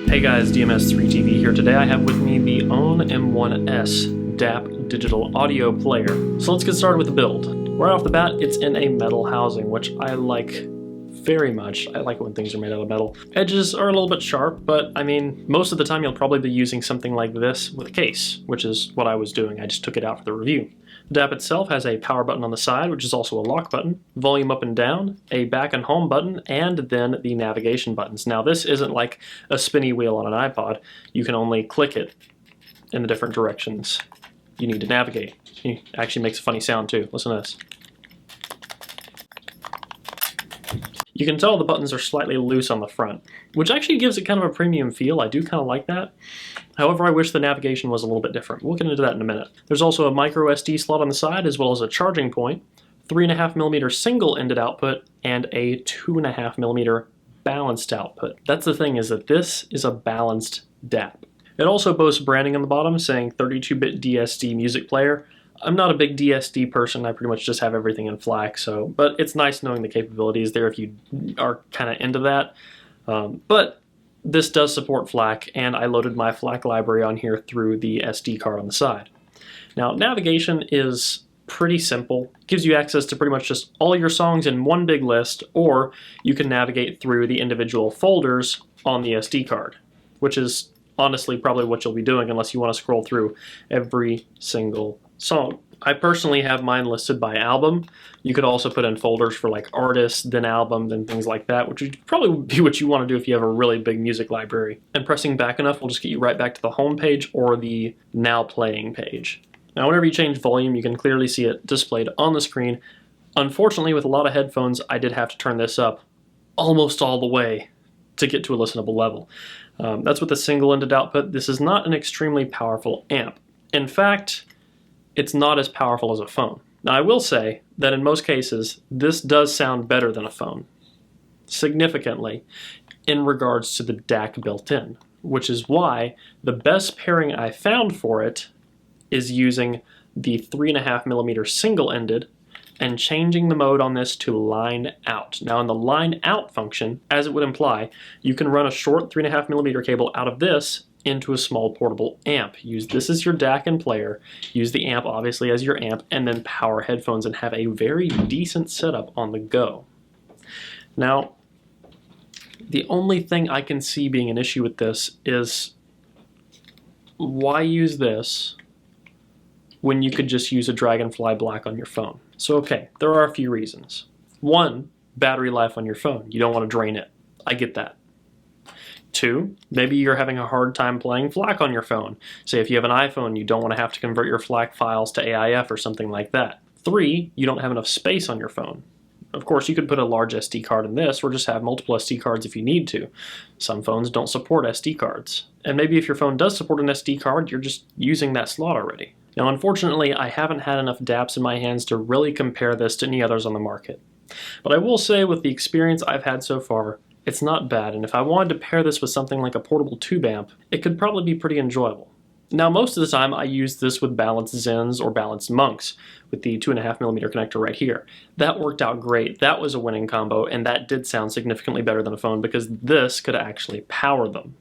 Hey guys, DMS3TV here. Today I have with me the Aune M1S DAP digital audio player. So let's get started with the build. Right off the bat, it's in a metal housing, which I like very much. I like it when things are made out of metal. Edges are a little bit sharp, but I mean, most of the time you'll probably be using something like this with a case, which is what I was doing. I just took it out for the review. The DAP itself has a power button on the side, which is also a lock button, volume up and down, a back and home button, and then the navigation buttons. Now this isn't like a spinny wheel on an iPod. You can only click it in the different directions you need to navigate. It actually makes a funny sound too. Listen to this. You can tell the buttons are slightly loose on the front, which actually gives it kind of a premium feel. I do kind of like that. However, I wish the navigation was a little bit different. We'll get into that in a minute. There's also a Microsd slot on the side, as well as a charging point, 3.5mm single-ended output, and a 2.5mm balanced output. That's the thing, is that this is a balanced DAP. It also boasts branding on the bottom saying 32-bit DSD music player. I'm not a big DSD person, I pretty much just have everything in FLAC, but it's nice knowing the capabilities there if you are kind of into that. But this does support FLAC, and I loaded my FLAC library on here through the SD card on the side. Now, navigation is pretty simple. It gives you access to pretty much just all your songs in one big list, or you can navigate through the individual folders on the SD card, which is honestly probably what you'll be doing unless you want to scroll through every single song. I personally have mine listed by album. You could also put in folders for like artists, then album, then things like that, which would probably be what you want to do if you have a really big music library. And pressing back enough will just get you right back to the home page or the now playing page. Now whenever you change volume, you can clearly see it displayed on the screen. Unfortunately, with a lot of headphones, I did have to turn this up almost all the way to get to a listenable level. That's with a single-ended output. This is not an extremely powerful amp. In fact, it's not as powerful as a phone. Now I will say that in most cases, this does sound better than a phone, significantly, in regards to the DAC built in, which is why the best pairing I found for it is using the 3.5mm single-ended and changing the mode on this to line out. Now in the line out function, as it would imply, you can run a short 3.5mm cable out of this into a small portable amp. Use this as your DAC and player, use the amp obviously as your amp, and then power headphones and have a very decent setup on the go. Now, the only thing I can see being an issue with this is why use this when you could just use a Dragonfly Black on your phone? So okay, there are a few reasons. One, battery life on your phone. You don't want to drain it. I get that. Two, maybe you're having a hard time playing FLAC on your phone. Say if you have an iPhone, you don't want to have to convert your FLAC files to AIF or something like that. Three, you don't have enough space on your phone. Of course, you could put a large SD card in this, or just have multiple SD cards if you need to. Some phones don't support SD cards. And maybe if your phone does support an SD card, you're just using that slot already. Now, unfortunately, I haven't had enough DAPs in my hands to really compare this to any others on the market. But I will say, with the experience I've had so far, it's not bad, and if I wanted to pair this with something like a portable tube amp, it could probably be pretty enjoyable. Now, most of the time I use this with balanced Zens or balanced Monks with the 2.5mm connector right here. That worked out great. That was a winning combo, and that did sound significantly better than a phone because this could actually power them.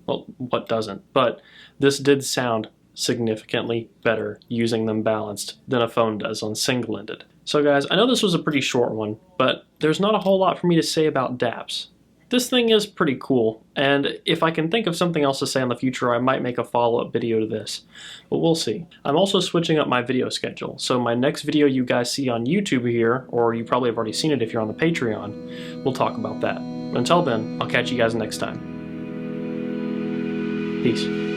Well, what doesn't? But this did sound significantly better using them balanced than a phone does on single-ended. So guys, I know this was a pretty short one, but there's not a whole lot for me to say about DAPs. This thing is pretty cool, and if I can think of something else to say in the future, I might make a follow-up video to this, but we'll see. I'm also switching up my video schedule, so my next video you guys see on YouTube here, or you probably have already seen it if you're on the Patreon, we'll talk about that. Until then, I'll catch you guys next time. Peace.